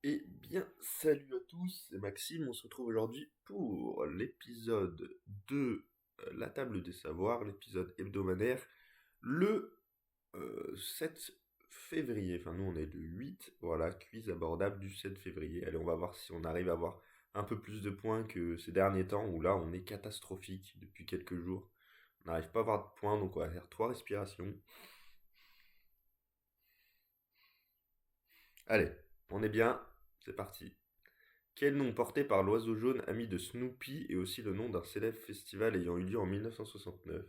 Eh bien, salut à tous, c'est Maxime, on se retrouve aujourd'hui pour l'épisode de La Table des Savoirs, l'épisode hebdomadaire, le 7 février, enfin nous on est le 8, voilà, quiz abordable du 7 février. Allez, on va voir si on arrive à avoir un peu plus de points que ces derniers temps, où là on est catastrophique depuis quelques jours. On n'arrive pas à avoir de points, donc on va faire 3 respirations. Allez, on est bien, c'est parti. Quel nom porté par l'oiseau jaune ami de Snoopy est aussi le nom d'un célèbre festival ayant eu lieu en 1969?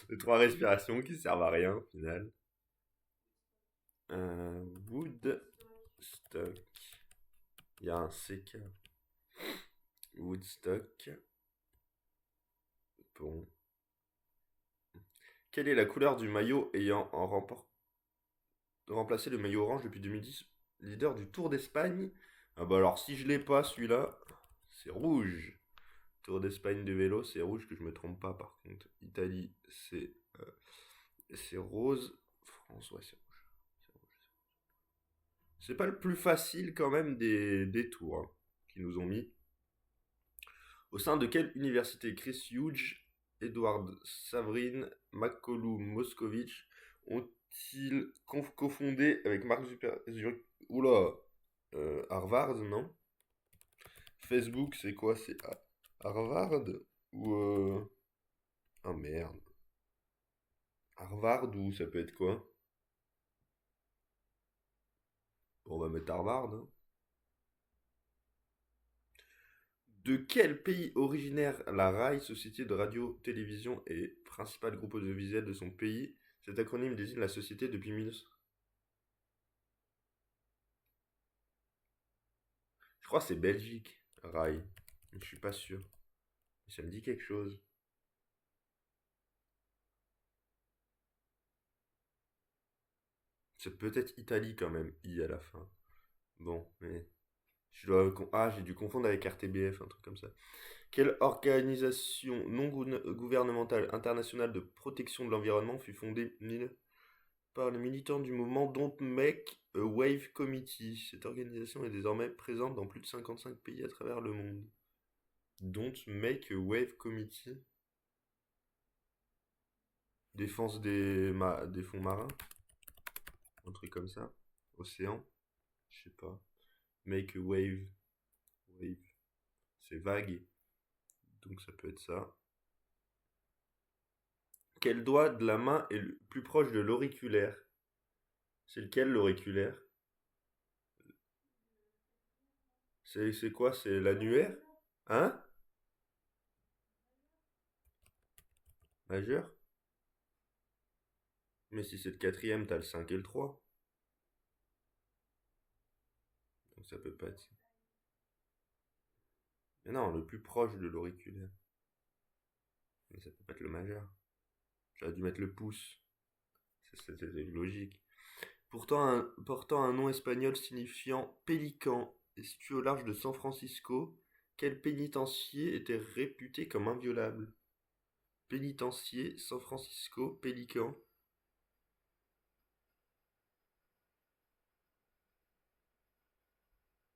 Les trois respirations qui servent à rien au final. Woodstock. Il y a un CK. Woodstock. Bon. Quelle est la couleur du maillot ayant remplacé le maillot orange depuis 2010? Leader du Tour d'Espagne. Ah bah alors si je l'ai pas celui-là, c'est rouge. Tour d'Espagne de vélo, c'est rouge que je me trompe pas par contre. Italie, c'est rose. France, ouais, c'est rouge. C'est rouge. C'est pas le plus facile quand même des tours hein, qu'ils nous ont mis. Au sein de quelle université Chris Hughes, Edward Saverin, Macaulay Moscovitch ont-ils cofondé avec Mark Zuckerberg? Oula, Harvard, non? Facebook, c'est quoi? C'est Harvard ou ah merde. Harvard ou ça peut être quoi? Bon, on va mettre Harvard, hein. De quel pays originaire la RAI, Société de Radio-Télévision et principal groupe audiovisuel de son pays? Cet acronyme désigne la société depuis 1900. Je crois que c'est Belgique, RAI. Je suis pas sûr. Ça me dit quelque chose. C'est peut-être Italie quand même, I à la fin. Bon, mais... Ah, j'ai dû confondre avec RTBF, un truc comme ça. Quelle organisation non gouvernementale internationale de protection de l'environnement fut fondée par les militants du mouvement Don't Make a Wave Committee? Cette organisation est désormais présente dans plus de 55 pays à travers le monde. Don't Make a Wave Committee? Défense des fonds marins? Un truc comme ça? Océan? Je sais pas. Make a Wave. Wave. C'est vague. Donc ça peut être ça. Quel doigt de la main est le plus proche de l'auriculaire? C'est lequel l'auriculaire? C'est quoi? C'est l'annulaire? Hein? Majeur? Mais si c'est le quatrième, t'as le 5 et le 3. Donc ça peut pas être... Mais non, le plus proche de l'auriculaire. Mais ça peut pas être le majeur. J'aurais dû mettre le pouce. C'était logique. Portant un nom espagnol signifiant pélican et situé au large de San Francisco, quel pénitencier était réputé comme inviolable? Pénitencier, San Francisco, pélican.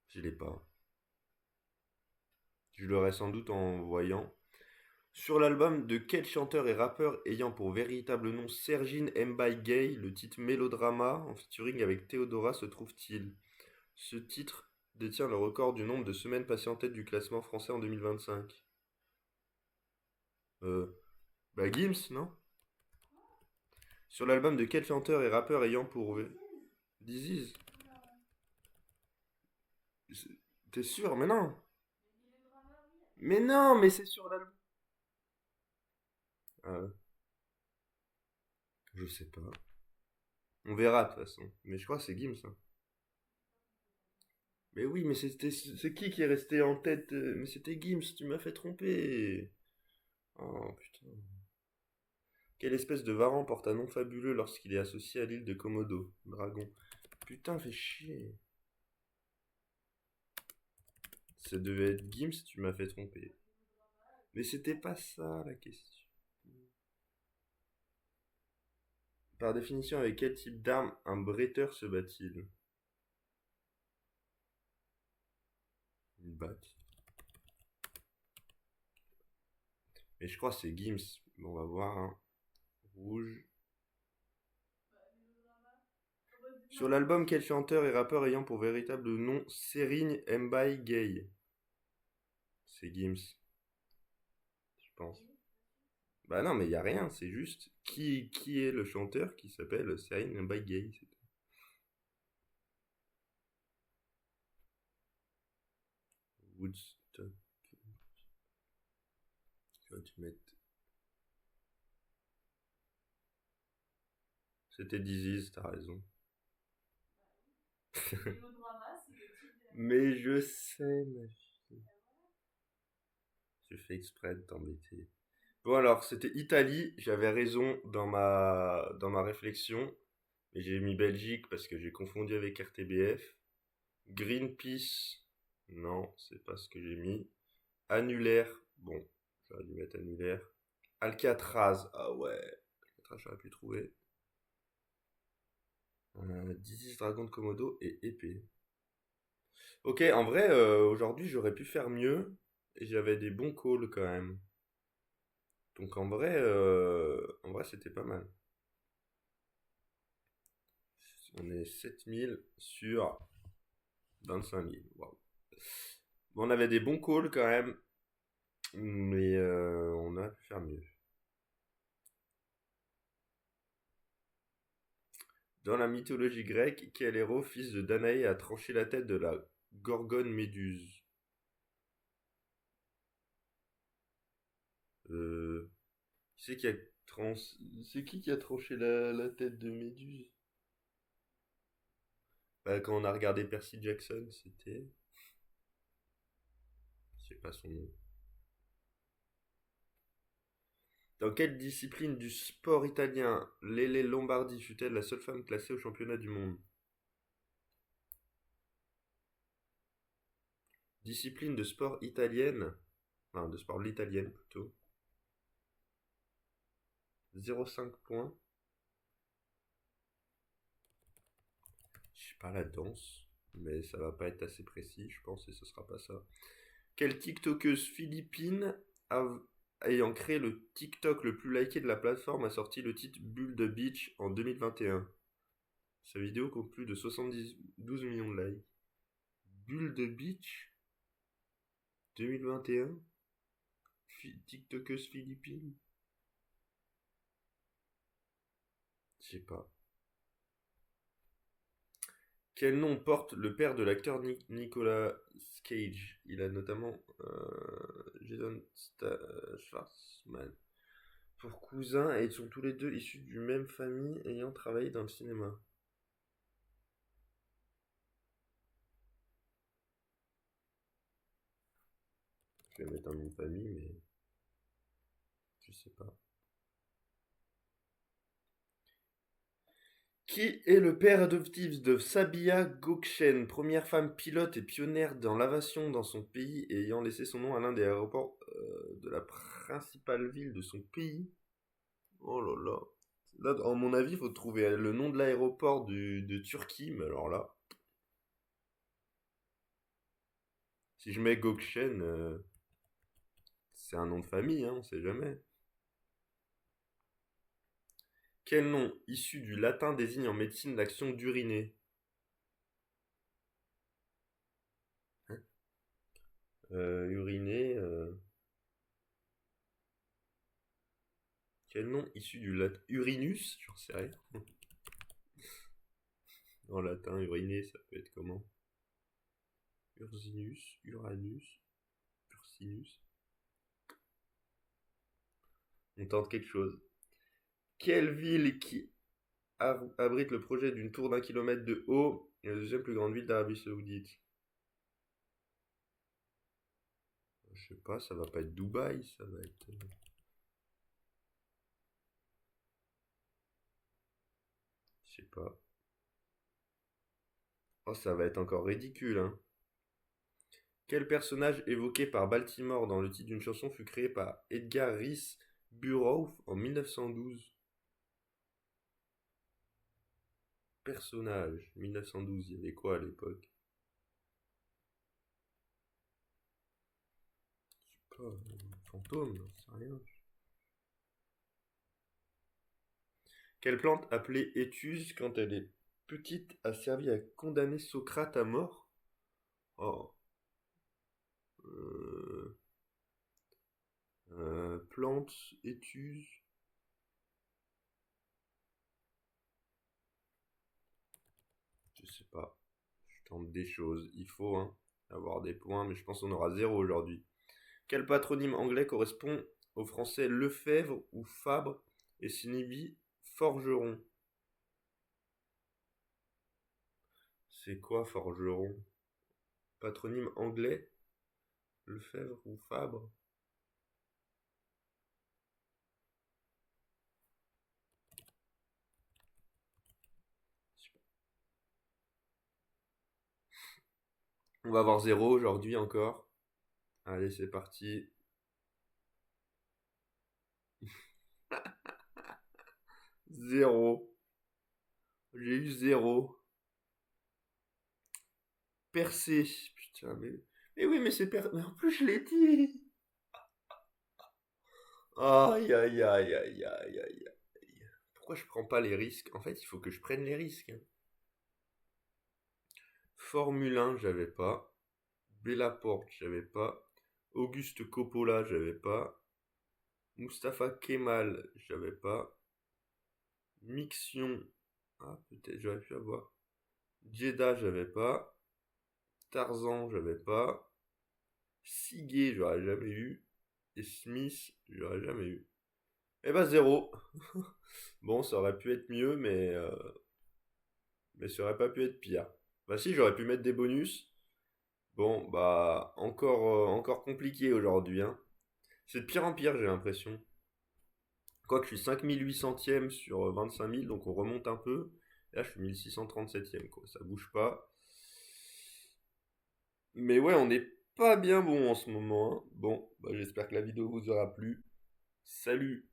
Je l'ai pas. Je l'aurais sans doute en voyant. Sur l'album de quel chanteur et rappeur ayant pour véritable nom Sergin Mbaye Gay, le titre Mélodrama en featuring avec Theodora se trouve-t-il? Ce titre détient le record du nombre de semaines passées en tête du classement français en 2025. Euh, Bah Gims, non? Sur l'album de quel chanteur et rappeur ayant pour... Disease? T'es sûr? Mais non! Mais non, mais c'est sur l'album. Ah, je sais pas. On verra de toute façon. Mais je crois que c'est Gims, hein. Mais oui, mais c'est qui est resté en tête? Mais c'était Gims, tu m'as fait tromper. Oh putain. Quelle espèce de varan porte un nom fabuleux lorsqu'il est associé à l'île de Komodo? Dragon. Putain, fais chier. Ça devait être Gims, tu m'as fait tromper. Mais c'était pas ça la question. Par définition, avec quel type d'arme un bretteur se bat-il? une batte. Mais je crois que c'est Gims. Bon, on va voir. Hein. Rouge. Sur l'album, quel chanteur et rappeur ayant pour véritable nom Serine Mbaye Gay? C'est Gims, je pense. Bah non, mais il y a rien, c'est juste qui est le chanteur qui s'appelle Serine Mbaye Gay. Woodstock. Tu vas te mettre. C'était Disease, t'as raison. Mais je sais, ma fille. Je fais exprès de t'embêter. Bon alors, c'était Italie, j'avais raison dans ma réflexion, mais j'ai mis Belgique parce que j'ai confondu avec RTBF. Greenpeace, non, c'est pas ce que j'ai mis. Annulaire, bon, j'aurais dû mettre annulaire. Alcatraz, ah ouais, Alcatraz j'aurais pu trouver. Dizzy Dragon de Komodo et épée. Ok, en vrai, aujourd'hui j'aurais pu faire mieux, et j'avais des bons calls quand même. Donc en vrai c'était pas mal. On est 7000 sur 25 000. Waouh. Bon, on avait des bons calls quand même, mais on a pu faire mieux. Dans la mythologie grecque, quel héros, fils de Danaé, a tranché la tête de la gorgone Méduse? euh, Qui c'est qui a trans... C'est qui a tranché la tête de Méduse? Bah, quand on a regardé Percy Jackson, c'était... Je sais pas son nom. Dans quelle discipline du sport italien Lele Lombardi fut-elle la seule femme classée au championnat du monde? Discipline de sport italienne, enfin de sport l'italienne plutôt. 0,5 points. Je sais pas la danse, mais ça va pas être assez précis, je pense, et ce sera pas ça. Quelle TikTokeuse philippine ayant créé le TikTok le plus liké de la plateforme a sorti le titre Bulle de Beach en 2021? Sa vidéo compte plus de 72 millions de likes. Bulle de Beach 2021. TikTokeuse philippine. Je sais pas. Quel nom porte le père de l'acteur Nicolas Cage? Il a notamment Jason Schwartzman pour cousin et ils sont tous les deux issus d'une même famille ayant travaillé dans le cinéma. Je vais mettre un nom de famille, mais je sais pas. Qui est le père adoptif de Sabia Gökçen, première femme pilote et pionnière dans l'aviation dans son pays et ayant laissé son nom à l'un des aéroports de la principale ville de son pays? Oh là là. Là, à mon avis, il faut trouver le nom de l'aéroport de Turquie, mais alors là, si je mets Gökçen, c'est un nom de famille, hein, on sait jamais. Quel nom, issu du latin, désigne en médecine l'action d'uriner? Hein. Uriner. Quel nom, issu du latin? Urinus? J'en sais rien. En latin, uriner, ça peut être comment? Ursinus, Uranus, Ursinus. On tente quelque chose. Quelle ville qui abrite le projet d'une tour d'1 kilomètre de haut est la deuxième plus grande ville d'Arabie Saoudite? Je sais pas, ça va pas être Dubaï, ça va être. Je sais pas. Oh, ça va être encore ridicule, hein. Quel personnage évoqué par Baltimore dans le titre d'une chanson fut créé par Edgar Rice Burroughs en 1912? Personnage, 1912, il y avait quoi à l'époque? quoi, fantôme, c'est rien. Quelle plante appelée étuse quand elle est petite a servi à condamner Socrate à mort? Oh. Euh, plante étuse. Je sais pas. Je tente des choses. Il faut hein, avoir des points, mais je pense qu'on aura 0 aujourd'hui. Quel patronyme anglais correspond au français Lefebvre ou Fabre et signifie forgeron? C'est quoi forgeron? Patronyme anglais? Lefebvre ou Fabre? On va avoir 0 aujourd'hui encore. Allez, c'est parti. Zéro. J'ai eu 0. Percé. Putain, mais oui, mais c'est Mais en plus, je l'ai dit. Aïe, aïe, aïe, aïe, aïe, aïe. Pourquoi je prends pas les risques? En fait, il faut que je prenne les risques, hein. Formule 1, j'avais pas. Bella Porte, j'avais pas. Auguste Coppola, j'avais pas. Mustapha Kemal, j'avais pas. Mixion, ah, peut-être j'aurais pu avoir. Jeddah, j'avais pas. Tarzan, j'avais pas. Siguet, j'aurais jamais eu. Et Smith, j'aurais jamais eu. Eh ben 0. Bon, ça aurait pu être mieux, mais ça aurait pas pu être pire. Bah si, j'aurais pu mettre des bonus. Bon, bah encore compliqué aujourd'hui, hein. C'est de pire en pire, j'ai l'impression. Quoique je suis 5800ème sur 25 000, donc on remonte un peu. Et là, je suis 1637ème, quoi. Ça bouge pas. Mais ouais, on n'est pas bien bon en ce moment, hein. Bon, bah, j'espère que la vidéo vous aura plu. Salut!